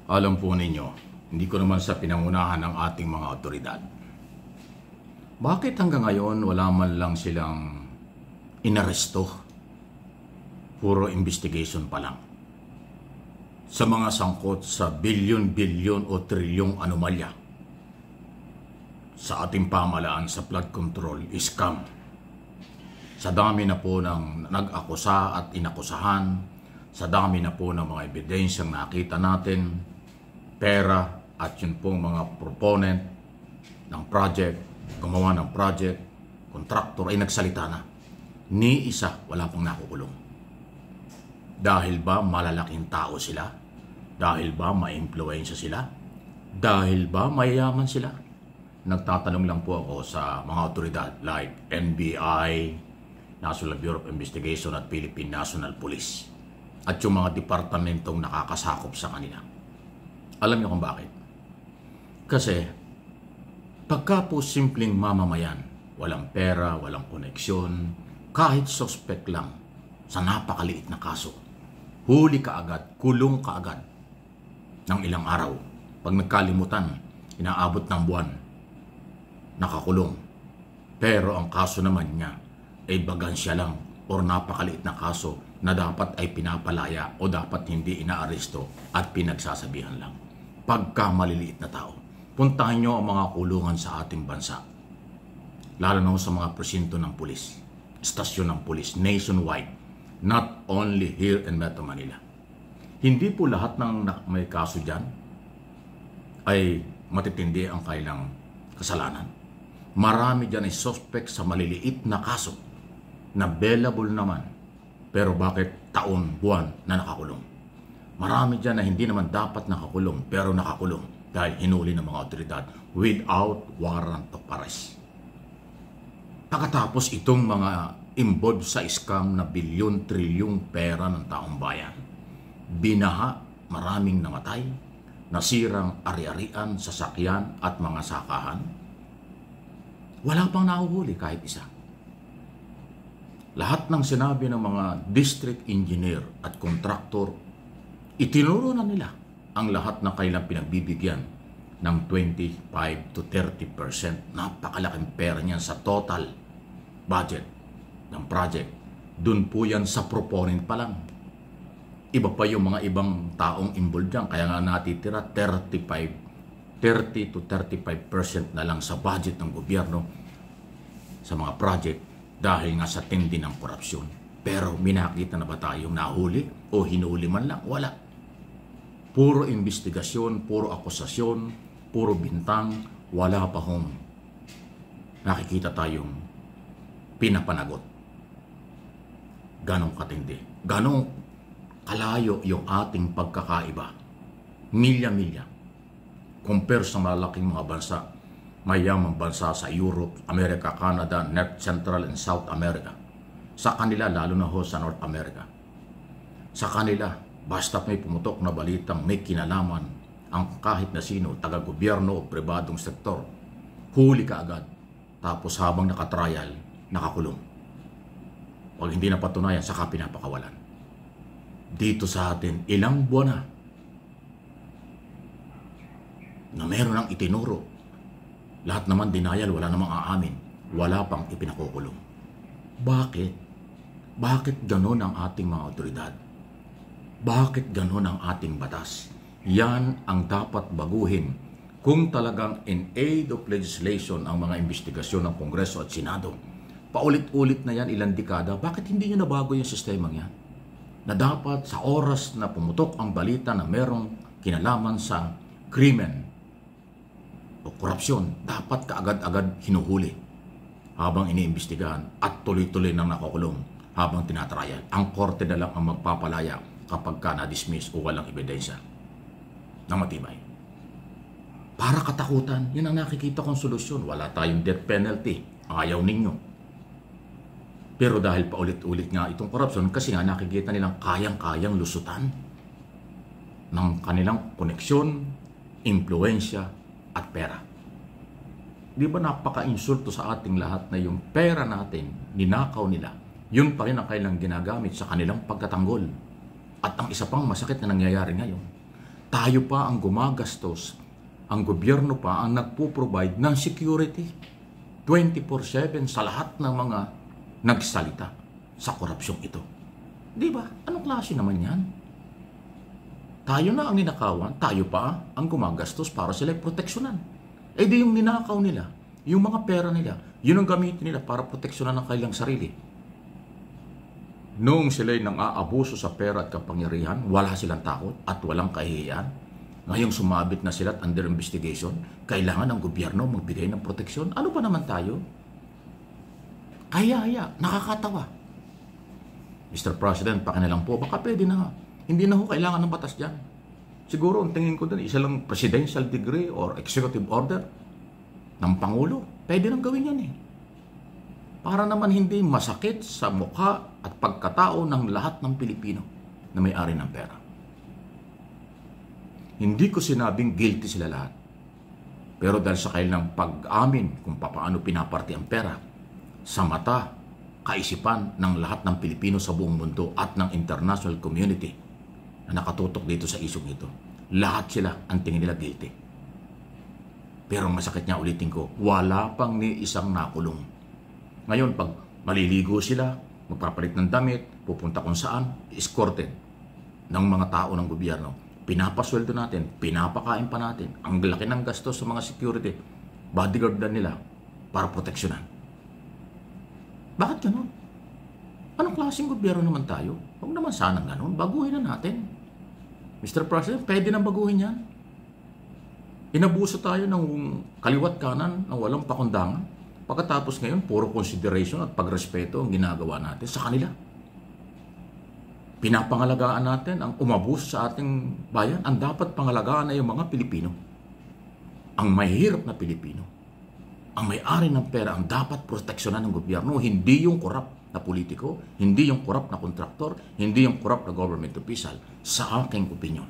Alam po ninyo, hindi ko naman sa pinangunahan ng ating mga otoridad. Bakit hanggang ngayon wala man lang silang inaresto? Puro investigation pa lang. Sa mga sangkot sa bilyon-bilyon o trilyong anomalya sa ating pamahalaan sa flood control, scam. Sa dami na po ng nag-akusa at inakusahan, sa dami na po ng mga ebidensyang nakita natin, pera at yun pong mga proponent ng project, gumawa ng project, kontraktor ay nagsalita na. Ni isa wala pang nakukulong. Dahil ba malalaking tao sila? Dahil ba ma-influensya sila? Dahil ba mayayaman sila? Nagtatanong lang po ako sa mga otoridad like NBI, National Bureau of Investigation at Philippine National Police at yung mga departamentong nakakasakop sa kanila. Alam niyo kung bakit? Kasi pagka po simpleng mamamayan, walang pera, walang koneksyon, kahit suspect lang sa napakaliit na kaso, huli ka agad, kulong ka agad ng ilang araw. Pag nagkalimutan, inaabot ng buwan, nakakulong. Pero ang kaso naman niya ay bagansya lang o napakaliit na kaso na dapat ay pinapalaya o dapat hindi inaaresto at pinagsasabihan lang. Pagka maliliit na tao, puntahan nyo ang mga kulungan sa ating bansa. Lalo na sa mga presinto ng pulis, estasyon ng pulis, nationwide, not only here in Metro Manila. Hindi po lahat ng may kaso dyan ay matitindi ang kailang kasalanan. Marami dyan ay suspect sa maliliit na kaso na bailable naman, pero bakit taon, buwan na nakakulong? Marami dyan na hindi naman dapat nakakulong, pero nakakulong dahil hinuli ng mga otoridad without warrant of arrest. Pagkatapos itong mga involved sa scam na bilyon, trilyong pera ng taong bayan, binaha, maraming namatay, nasirang ari-arian, sasakyan at mga sakahan, wala pang nahuhuli kahit isa. Lahat ng sinabi ng mga district engineer at contractor, itinuro na nila ang lahat na kailang pinagbibigyan ng 25 to 30%. Napakalaking pera niyan sa total budget ng project. Doon po yan sa proponent pa lang. Iba pa yung mga ibang taong involved dyan. Kaya nga natitira 30 to 35% na lang sa budget ng gobyerno sa mga project dahil nga sa tindi ng korupsyon. Pero minakita na ba tayong nahuli o hinuli man lang? Wala. Puro investigasyon, puro akusasyon, puro bintang, wala pa hong nakikita tayong pinapanagot. Ganong katindi. Ganong kalayo yung ating pagkakaiba. Milya-milya. Compare sa malaking mga bansa, mayamang bansa sa Europe, America, Canada, North Central and South America. Sa kanila, lalo na ho sa North America. Sa kanila, basta may pumutok na balitang may kinalaman ang kahit na sino, taga-gobyerno o pribadong sektor, huli ka agad. Tapos habang nakatrial, nakakulong. Pag hindi napatunayan, saka pinapakawalan. Dito sa atin, ilang buwan na meron ng itinuro. Lahat naman denial, wala namang aamin. Wala pang ipinakukulong. Bakit? Bakit ganon ang ating mga otoridad? Bakit ganon ang ating batas? Yan ang dapat baguhin kung talagang in aid of legislation ang mga investigasyon ng Kongreso at Senado. Paulit-ulit na yan, ilang dekada. Bakit hindi nyo nabago yung sistema yan? Na dapat sa oras na pumutok ang balita na merong kinalaman sa krimen o korupsyon, dapat kaagad-agad hinuhuli habang iniimbestigahan at tuloy-tuloy nang nakakulong habang tinatrial. Ang korte na lang ang magpapalaya kapag ka na-dismiss o walang ebidensya na matibay. Para katakutan, yun ang nakikita kong solusyon. Wala tayong death penalty. Ayaw ninyo. Pero dahil paulit-ulit nga itong korupsyon, kasi nga nakikita nilang kayang-kayang lusutan ng kanilang koneksyon, impluensya, at pera. Di ba napaka-insulto sa ating lahat na yung pera natin, ninakaw nila, yun pa rin ang kailang ginagamit sa kanilang pagkatanggol. At ang isa pang masakit na nangyayari ngayon, tayo pa ang gumagastos, ang gobyerno pa ang nagpo-provide ng security 24/7 sa lahat ng mga nagsalita sa korupsyong ito. Di ba? Anong klase naman yan? Tayo na ang ninakawan, tayo pa ang gumagastos para sila proteksyonan. Eh di yung ninakaw nila, yung mga pera nila, yun ang gamitin nila para proteksyonan ng kanilang sarili. Noong sila'y nang-aabuso sa pera at kapangyarihan, wala silang takot at walang kahihiyan. Ngayong sumabit na sila at under investigation, kailangan ng gobyerno magbigay ng proteksyon. Ano ba naman tayo? Kaya, nakakatawa. Mr. President, pakialam po, baka pwede na nga. Hindi na ho kailangan ng batas dyan. Siguro, ang tingin ko din, isa lang presidential degree or executive order ng Pangulo. Pwede nang gawin yan eh. Para naman hindi masakit sa mukha at pagkatao ng lahat ng Pilipino na may-ari ng pera. Hindi ko sinabing guilty sila lahat. Pero dahil sa kanilang pag-amin kung paano pinaparte ang pera sa mata, kaisipan ng lahat ng Pilipino sa buong mundo at ng international community na nakatutok dito sa isyong ito, lahat sila ang tingin nila guilty. Pero masakit niya, ulitin ko, wala pang ni isang nakulong. Ngayon, pag maliligo sila, magpapalit ng damit, pupunta kung saan, escorted ng mga tao ng gobyerno. Pinapasweldo natin, pinapakain pa natin. Ang laki ng gastos sa mga security, bodyguard na nila para proteksyonan. Bakit ganun? Anong klaseng gobyerno naman tayo? Huwag naman sanang ganun. Baguhin na natin. Mr. President, pwede na baguhin yan. Inabuso tayo ng kaliwat kanan ng walang pakundangan. Pagkatapos ngayon, puro consideration at pagrespeto ang ginagawa natin sa kanila. Pinapangalagaan natin ang umabuso sa ating bayan. Ang dapat pangalagaan ay yung mga Pilipino. Ang mahihirap na Pilipino. Ang may-ari ng pera ang dapat proteksyonan ng gobyerno. Hindi yung korap na politiko, hindi yung korap na kontraktor, hindi yung korap na government official. Sa aking opinion.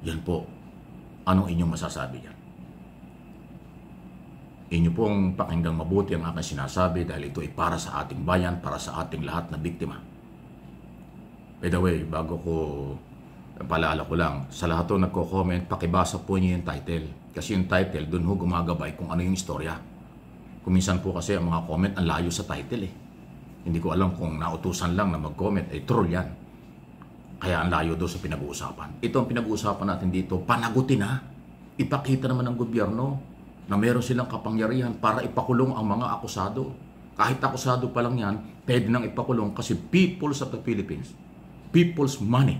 Yan po. Anong inyong masasabi yan? Inyo pong pakinggang mabuti ang aking sinasabi dahil ito ay para sa ating bayan, para sa ating lahat na biktima. By the way, bago ko paalala ko lang, sa lahat ng nagko-comment, pakibasa po niyo yung title. Kasi yung title, dun ho gumagabay kung ano yung istorya. Kuminsan po kasi ang mga comment ang layo sa title eh. Hindi ko alam kung nautusan lang na mag-comment, ay troll yan. Kaya ang layo doon sa pinag-uusapan. Ito ang pinag-uusapan natin dito, panagutin na. Ipakita naman ng gobyerno na meron silang kapangyarihan para ipakulong ang mga akusado. Kahit akusado pa lang yan, pwede nang ipakulong kasi peoples of the Philippines, people's money,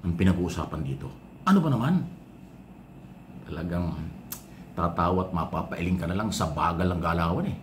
ang pinag-uusapan dito. Ano ba naman? Talagang tatawa at mapapailing ka na lang sa bagal ng galawan eh.